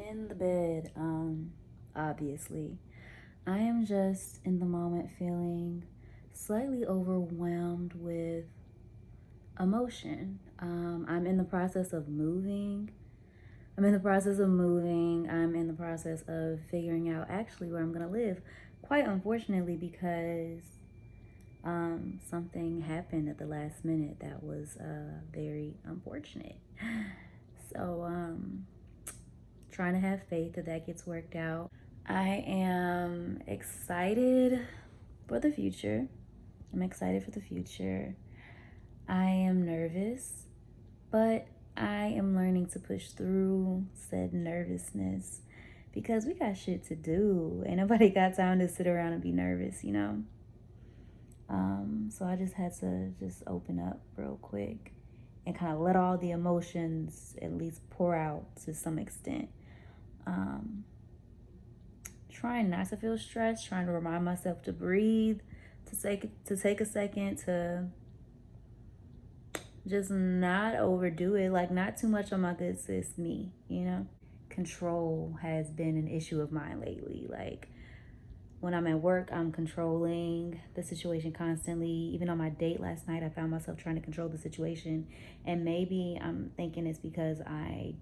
in the bed, obviously. I am just in the moment feeling slightly overwhelmed with emotion. I'm in the process of moving. I'm in the process of moving. I'm in the process of figuring out actually where I'm going to live. Quite unfortunately, because something happened at the last minute that was very unfortunate. So, trying to have faith that that gets worked out. I am excited for the future. I'm excited for the future. I am nervous, but I am learning to push through said nervousness because we got shit to do. Ain't nobody got time to sit around and be nervous, you know? So I just had to just open up real quick and kind of let all the emotions at least pour out to some extent. Trying not to feel stressed, trying to remind myself to breathe, to take a second to just not overdo it, like not too much on my good sis me, you know? Control has been an issue of mine lately. Like when I'm at work, I'm controlling the situation constantly. Even on my date last night, I found myself trying to control the situation. And maybe I'm thinking it's because I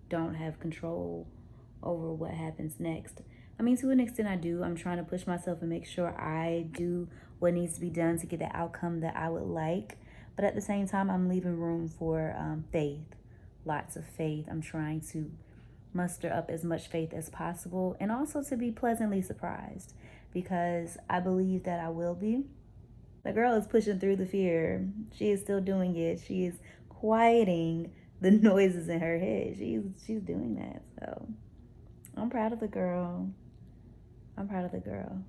don't have control over what happens next. I mean, to an extent I do. I'm trying to push myself and make sure I do what needs to be done to get the outcome that I would like. But at the same time, I'm leaving room for faith, lots of faith. I'm trying to muster up as much faith as possible and also to be pleasantly surprised because I believe that I will be. The girl is pushing through the fear. She is still doing it. She is quieting the noises in her head. She's doing that. So I'm proud of the girl. I'm proud of the girl.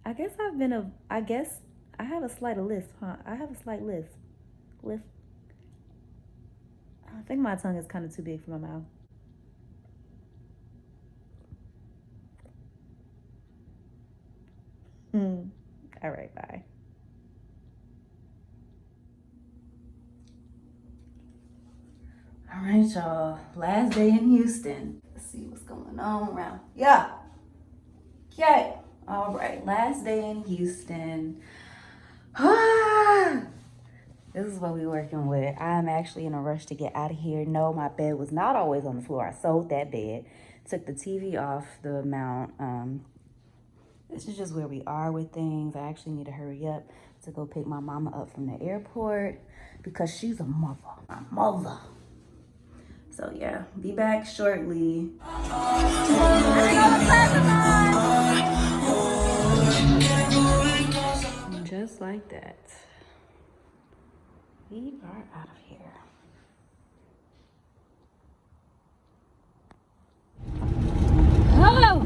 I guess I have a slight lisp, huh? I have a slight lisp. I think my tongue is kind of too big for my mouth. All right, bye. All right, y'all. Last day in Houston. Let's see what's going on around. Yeah. Okay. All right. Last day in Houston. This is what we're working with. I'm actually in a rush to get out of here. No, my bed was not always on the floor. I sold that bed. Took the TV off the mount. This is just where we are with things. I actually need to hurry up to go pick my mama up from the airport because she's a mother. My mother. So yeah, be back shortly. Just like that. We are out of here. Hello.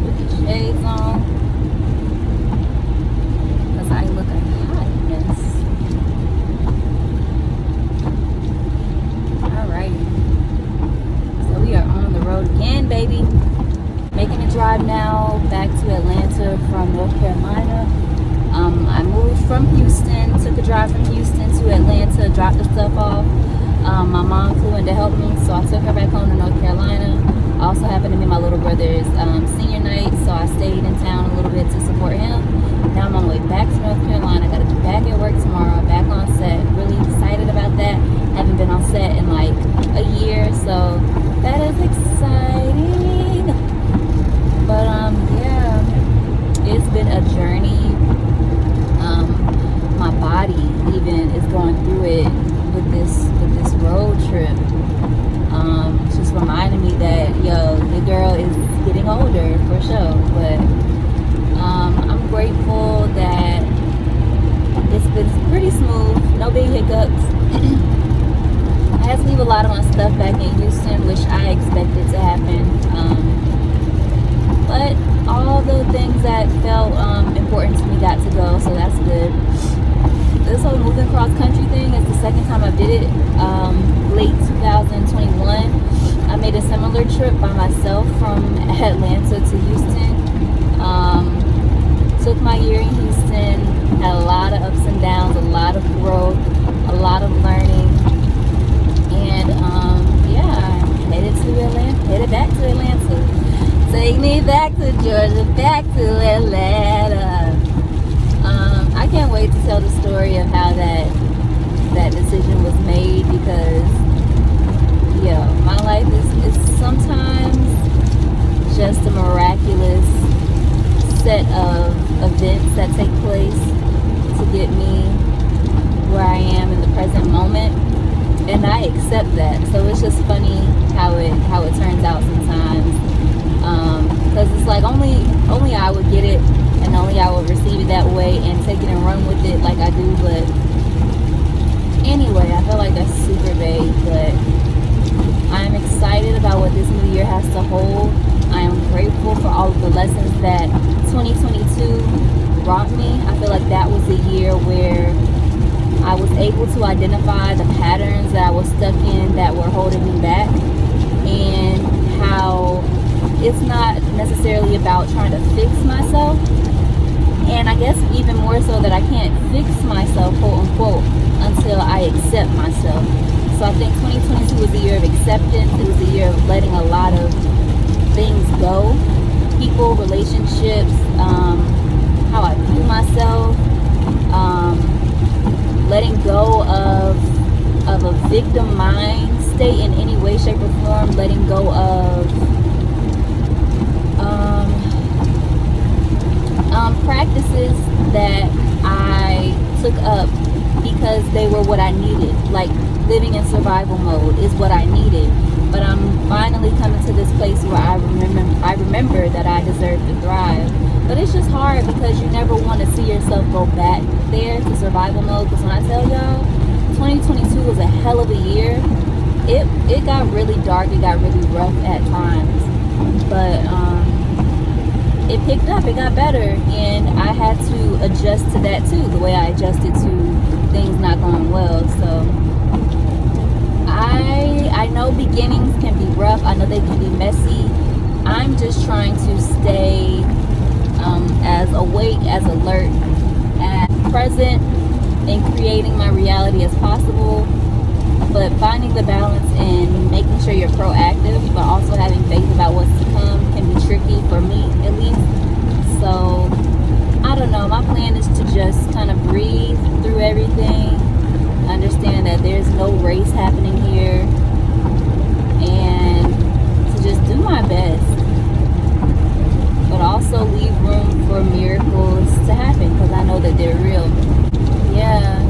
Put the shades on. Because I look a hot mess. Alrighty. So we are on the road again, baby. Making a drive now back to Atlanta from North Carolina. I moved from Houston, took a drive from Houston to Atlanta, dropped the stuff off. My mom flew in to help me, so I took her back home to North Carolina. I also happened to be my little brother's senior night, so I stayed in town a little bit to support him. Now I'm on my way back to North Carolina. I gotta be back at work tomorrow, back on set. Really excited about that. Haven't been on set in like a year, so that is exciting. But yeah, it's been a journey. My body even is going through it with this road trip. Just reminding me that the girl is getting older for sure. But I'm grateful that it's been pretty smooth, no big hiccups. I had to leave a lot of my stuff back in Houston, which I expected to happen. But all the things that felt important to me got to go, so that's good. This whole moving cross country thing is the second time I did it. Late 2021, I made a similar trip by myself from Atlanta to Houston. Took my year in Houston, had a lot of ups and downs, a lot of growth, a lot of learning, and yeah, to Georgia, back to Atlanta. I can't wait to tell the story of how that decision was made, because my life is sometimes just a miraculous set of events that take place to get me where I am in the present moment, and I accept that. So it's just funny how it turns out sometimes, because it's like only I would get it, and only I would receive it that way and take it and run with it like I do. But anyway, I feel like that's super vague, but I'm excited about what this new year has to hold. I am grateful for all of the lessons that 2022 brought me. I feel like that was the year where I was able to identify the patterns that I was stuck in that were holding me back, and how it's not necessarily about trying to fix myself. And I guess even more so that I can't fix myself, quote unquote, until I accept myself. So I think 2022 was the year of acceptance. It was the year of letting a lot of things go. People, relationships, how I view myself, letting go of a victim mind state in any way, shape, or form, letting go of practices that I took up because they were what I needed. Like living in survival mode is what I needed. But I'm finally coming to this place where I remember that I deserve to thrive. But it's just hard because you never want to see yourself go back there to survival mode. Because when I tell y'all, 2022 was a hell of a year. It got really dark. It got really rough at times. But it picked up. It got better. And I had to adjust to that too. The way I adjusted to things not going well. So I know beginnings can be rough. I know they can be messy. I'm just trying to stay as awake, as alert, as present in creating my reality as possible. But finding the balance in making sure you're proactive, but also having faith about what's to come can be tricky for me, at least. So I don't know. My plan is to just kind of breathe through everything. Understand that there's no race happening here, and to just do my best, but also leave room for miracles to happen, because I know that they're real. Yeah.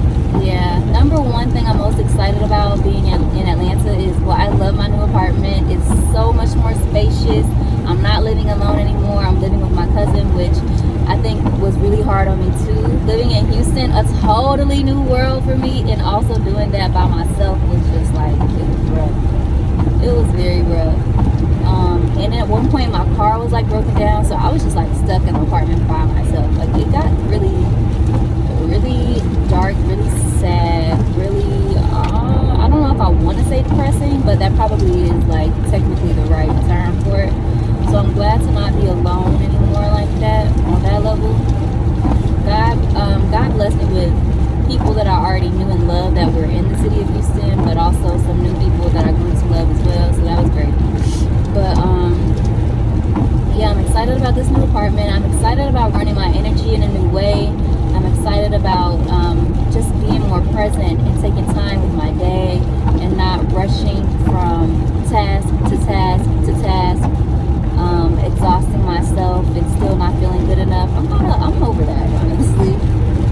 Number one thing I'm most excited about being in Atlanta is, well, I love my new apartment. It's so much more spacious. I'm not living alone anymore. I'm living with my cousin, which I think was really hard on me too. Living in Houston, a totally new world for me, and also doing that by myself was just like, it was rough. It was very rough. And then at one point my car was like broken down, so I was just like stuck in the apartment by myself. Like it got really, really dark, really sad, really, I don't know if I want to say depressing, but that probably is like technically the right term for it. So I'm glad to not be alone anymore like that, on that level. God blessed me with people that I already knew and loved that were in the city of Houston, but also some new people that I grew to love as well, so that was great. But yeah, I'm excited about this new apartment. I'm excited about running my energy in a new way. I'm excited about just being more present and taking time with my day and not rushing from task to task to task, exhausting myself and still not feeling good enough. I'm over that, honestly.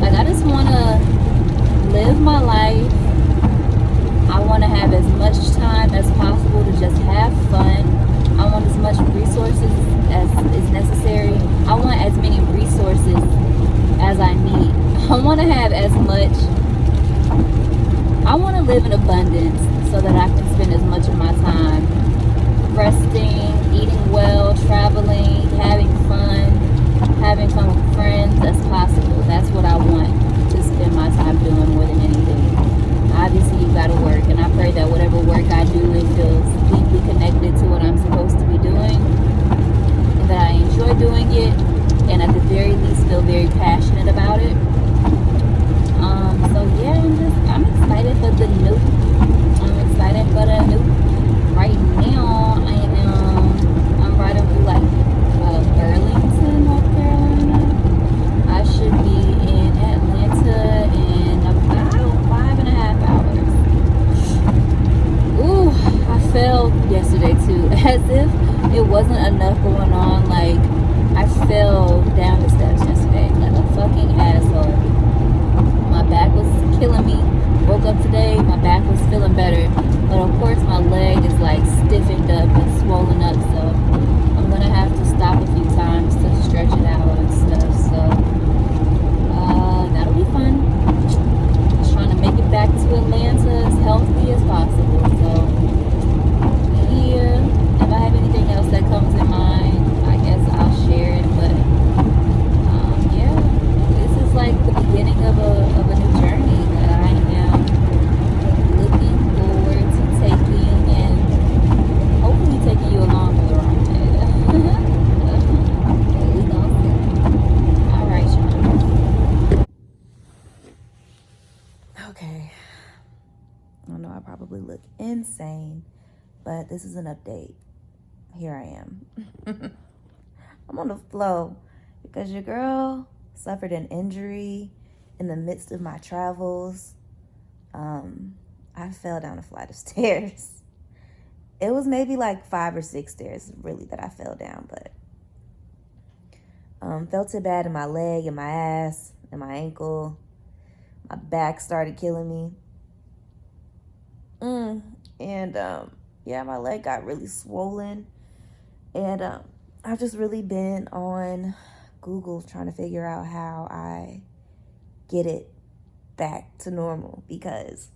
Like, I just want to live my life. I want to have as much time as possible to just have fun. I want as much resources as is necessary. I want as many resources as I need. I want to have as much. I want to live in abundance so that I can spend as much of my time resting, eating well, traveling, having fun with friends as possible. That's what I want to spend my time doing more than anything. Obviously, you gotta work, and I pray that whatever work I do, it feels deeply connected to what I'm supposed to be doing, and that I enjoy doing it, and at the very least feel very passionate about it. So yeah, I'm excited for the new. Right now, I'm riding through like Berlin. wasn't enough going on. Like, I fell down the steps yesterday like a fucking asshole. My back was killing me. Woke up today, my back was feeling better. But of course, my leg is like stiffened up and swollen up. So I'm going to have to stop a few times to stretch it out and stuff. So that'll be fun. Just trying to make it back to Atlanta as healthy as possible. So, yeah. If I have anything else that comes in mind, I guess I'll share it. But yeah, this is like the beginning of a new journey that I am looking forward to taking, and hopefully taking you along for the ride. We gonna see. All right, y'all. Okay. I know I probably look insane, but this is an update. Here I am. I'm on the flow because your girl suffered an injury in the midst of my travels. I fell down a flight of stairs. It was maybe like 5 or 6 stairs really that I fell down, but felt it bad in my leg and my ass and my ankle. My back started killing me. And yeah, my leg got really swollen. And I've just really been on Google trying to figure out how I get it back to normal, because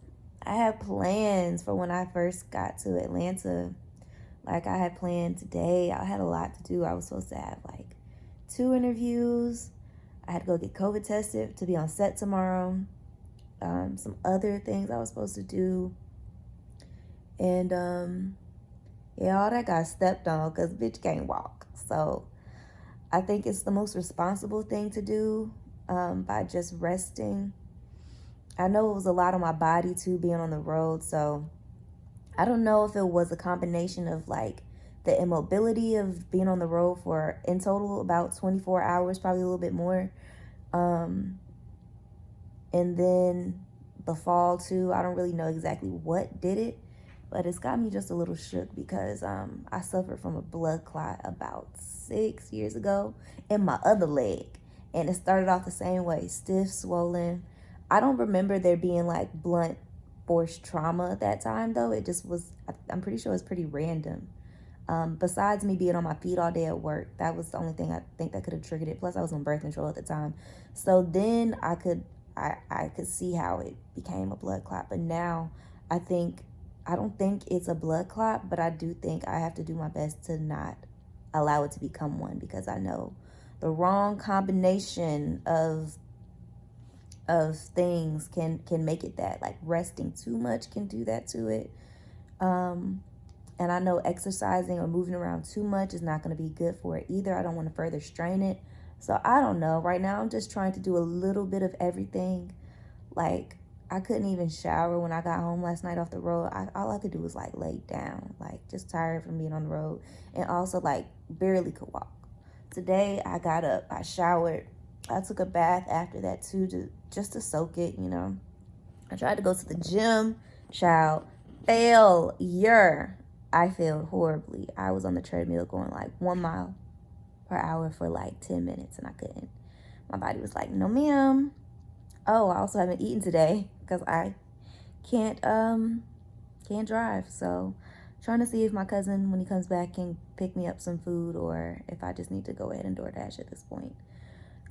I had plans for when I first got to Atlanta. Like, I had planned today. I had a lot to do. I was supposed to have like 2 interviews. I had to go get COVID tested to be on set tomorrow. Some other things I was supposed to do. And yeah, all that got stepped on because bitch can't walk. So I think it's the most responsible thing to do, by just resting. I know it was a lot on my body too, being on the road. So I don't know if it was a combination of like the immobility of being on the road for in total about 24 hours, probably a little bit more. And then the fall too. I don't really know exactly what did it, but it's got me just a little shook because I suffered from a blood clot about 6 years ago in my other leg. And it started off the same way, stiff, swollen. I don't remember there being like blunt force trauma at that time though. It just was, I'm pretty sure it was pretty random. Besides me being on my feet all day at work, that was the only thing I think that could have triggered it. Plus I was on birth control at the time. So then I could see how it became a blood clot. But now I don't think it's a blood clot, but I do think I have to do my best to not allow it to become one, because I know the wrong combination of things can make it that. Like resting too much can do that to it. And I know exercising or moving around too much is not going to be good for it either. I don't want to further strain it. So I don't know. Right now I'm just trying to do a little bit of everything. Like, I couldn't even shower when I got home last night off the road. All I could do was like lay down, like just tired from being on the road, and also like barely could walk. Today I got up, I showered, I took a bath after that too, just to soak it, you know. I tried to go to the gym, child, failure. I failed horribly. I was on the treadmill going like 1 mile per hour for like 10 minutes and I couldn't. My body was like, no ma'am. Oh, I also haven't eaten today because I can't drive. So trying to see if my cousin, when he comes back, can pick me up some food, or if I just need to go ahead and DoorDash at this point.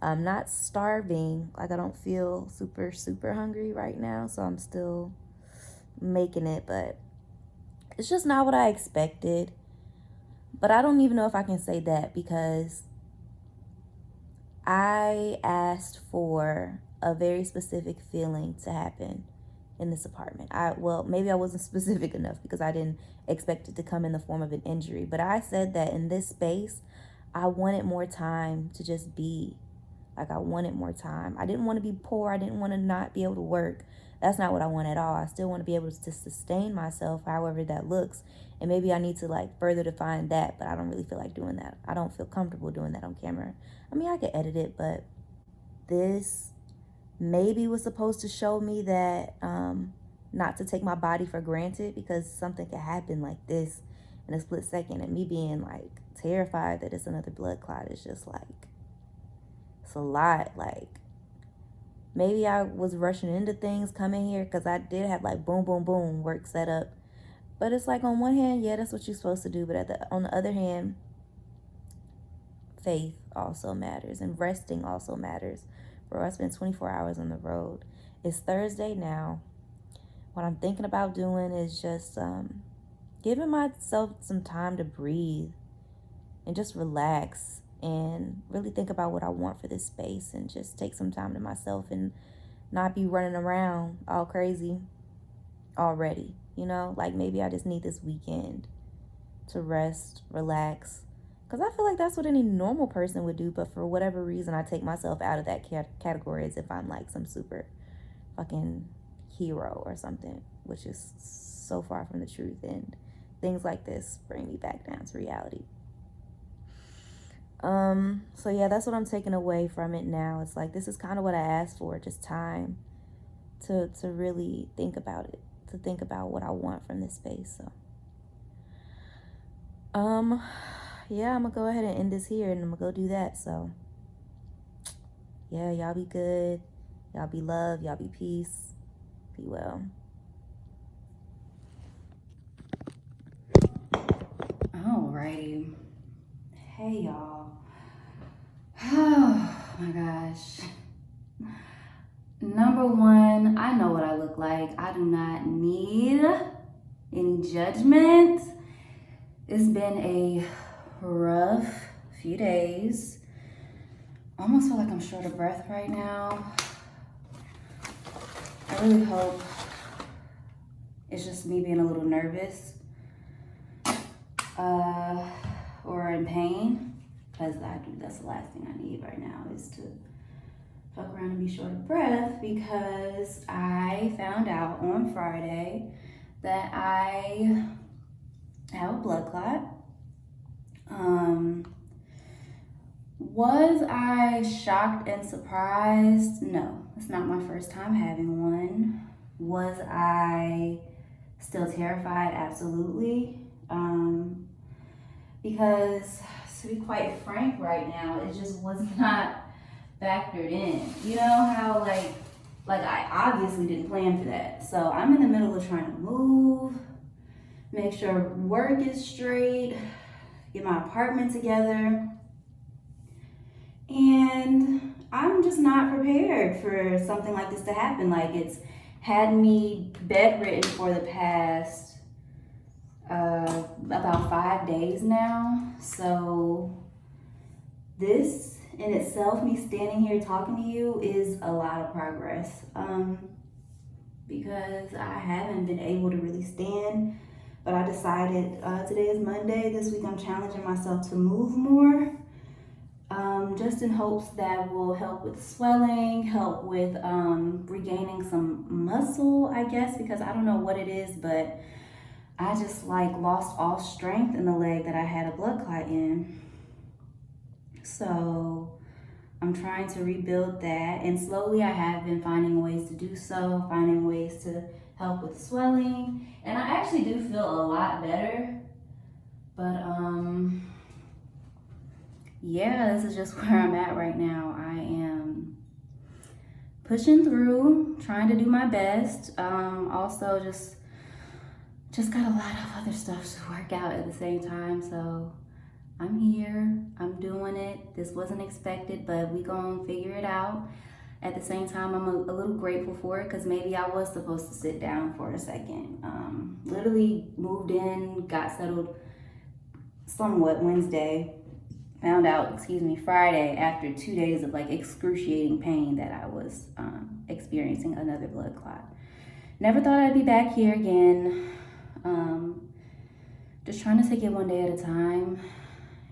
I'm not starving. Like, I don't feel super, super hungry right now, so I'm still making it, but it's just not what I expected. But I don't even know if I can say that, because I asked for a very specific feeling to happen in this apartment. Maybe I wasn't specific enough because I didn't expect it to come in the form of an injury. But I said that in this space, I wanted more time to just be. Like, I wanted more time. I didn't want to be poor. I didn't want to not be able to work. That's not what I want at all. I still want to be able to sustain myself, however that looks. And maybe I need to like further define that, but I don't really feel like doing that. I don't feel comfortable doing that on camera. I mean, I could edit it, but this maybe was supposed to show me that not to take my body for granted, because something could happen like this in a split second. And me being like terrified that it's another blood clot is just like, it's a lot. Like, maybe I was rushing into things coming here because I did have like boom, boom, boom work set up. But it's like, on one hand, yeah, that's what you're supposed to do. But on the other hand, faith also matters, and resting also matters. Bro, I spent 24 hours on the road. It's Thursday now. What I'm thinking about doing is just giving myself some time to breathe and just relax and really think about what I want for this space, and just take some time to myself and not be running around all crazy already. You know, like maybe I just need this weekend to rest, relax. Because I feel like that's what any normal person would do. But for whatever reason, I take myself out of that category as if I'm like some super fucking hero or something, which is so far from the truth. And things like this bring me back down to reality. So yeah, that's what I'm taking away from it now. It's like, this is kind of what I asked for, just time to really think about it, to think about what I want from this space. So yeah, I'm gonna go ahead and end this here, and I'm gonna go do that. So yeah, y'all be good, y'all be love, y'all be peace, be well. Alrighty. Hey y'all. Oh my gosh. Number one, I know what I look like. I do not need any judgment. It's been a rough few days. I almost feel like I'm short of breath right now. I really hope it's just me being a little nervous or in pain, because that's the last thing I need right now, is to fuck around and be short of breath, because I found out on Friday that I have a blood clot. Was I shocked and surprised? No, it's not my first time having one. Was I still terrified? Absolutely. Because to be quite frank right now, it just was not factored in. You know how like I obviously didn't plan for that. So I'm in the middle of trying to move, make sure work is straight, get my apartment together. And I'm just not prepared for something like this to happen. Like, it's had me bedridden for the past about 5 days now. So this in itself, me standing here talking to you, is a lot of progress. Because I haven't been able to really stand. But I decided today is Monday. This week I'm challenging myself to move more. Just in hopes that will help with swelling, help with regaining some muscle, I guess, because I don't know what it is, but I just like lost all strength in the leg that I had a blood clot in. So I'm trying to rebuild that, and slowly I have been finding ways to do so, finding ways to help with swelling, and I actually do feel a lot better. But yeah, this is just where I'm at right now. I am pushing through, trying to do my best. Also just got a lot of other stuff to work out at the same time. So I'm here, I'm doing it. This wasn't expected, but we gonna figure it out. At the same time, I'm a little grateful for it, because maybe I was supposed to sit down for a second. Literally moved in, got settled somewhat Wednesday. Found out, Friday, after 2 days of like excruciating pain, that I was experiencing another blood clot. Never thought I'd be back here again. Just trying to take it one day at a time.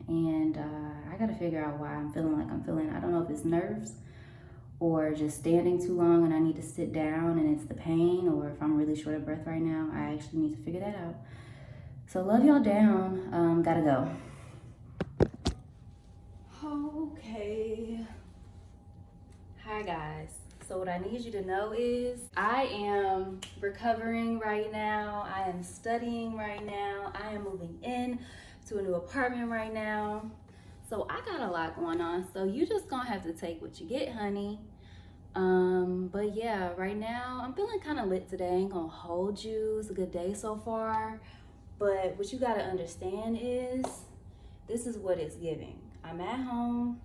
And I gotta figure out why I'm feeling like I'm feeling. I don't know if it's nerves or just standing too long and I need to sit down and it's the pain, or if I'm really short of breath right now. I actually need to figure that out. So love y'all down. Gotta go. Okay. Hi guys. So what I need you to know is I am recovering right now. I am studying right now. I am moving in to a new apartment right now. So I got a lot going on. So you just gonna have to take what you get, honey. But yeah, right now I'm feeling kind of lit today. I ain't gonna hold you. It's a good day so far. But what you gotta understand is this is what it's giving. I'm at home.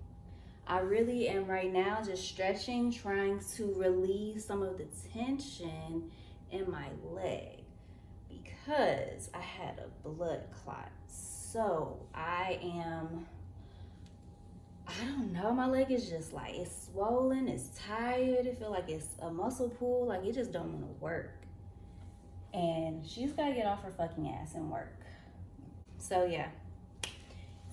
I really am right now just stretching, trying to relieve some of the tension in my leg because I had a blood clot. So I don't know, my leg is just like, it's swollen, it's tired, it feel like it's a muscle pull, like it just don't want to work. And she's got to get off her fucking ass and work. So yeah.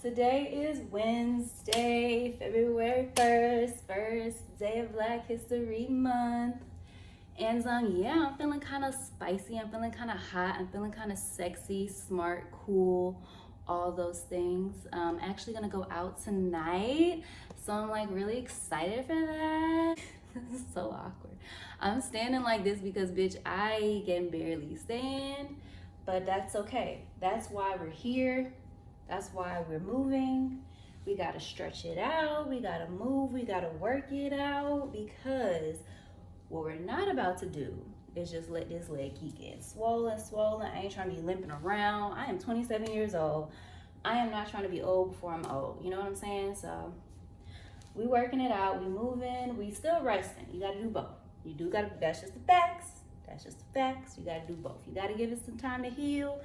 Today is Wednesday, February 1st, first day of Black History Month. And yeah, I'm feeling kind of spicy, I'm feeling kind of hot, I'm feeling kind of sexy, smart, cool, all those things. I'm actually gonna go out tonight, so I'm like really excited for that. This is so awkward. I'm standing like this because bitch, I can barely stand, but that's okay. That's why we're here. That's why we're moving. We gotta stretch it out. We gotta move. We gotta work it out, because what we're not about to do is just let this leg keep getting swollen. I ain't trying to be limping around. I am 27 years old. I am not trying to be old before I'm old. You know what I'm saying? So we working it out. We moving. We still resting. You gotta do both. You do gotta, that's just the facts. That's just the facts. You gotta do both. You gotta give it some time to heal,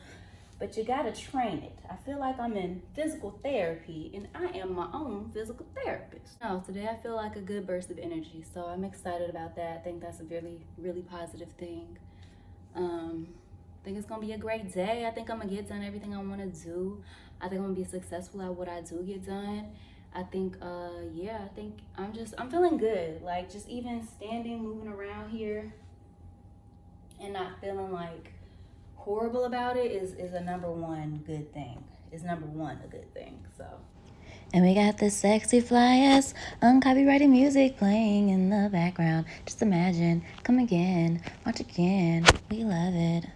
but you gotta train it. I feel like I'm in physical therapy and I am my own physical therapist. No, today I feel like a good burst of energy, so I'm excited about that. I think that's a really, really positive thing. I think it's gonna be a great day. I think I'm gonna get done everything I wanna do. I think I'm gonna be successful at what I do get done. I think, yeah, I think I'm feeling good. Like just even standing, moving around here and not feeling like horrible about it is a number one good thing. Is number one a good thing, so. And we got the sexy fly ass uncopyrighted music playing in the background. Just imagine, come again, watch again. We love it.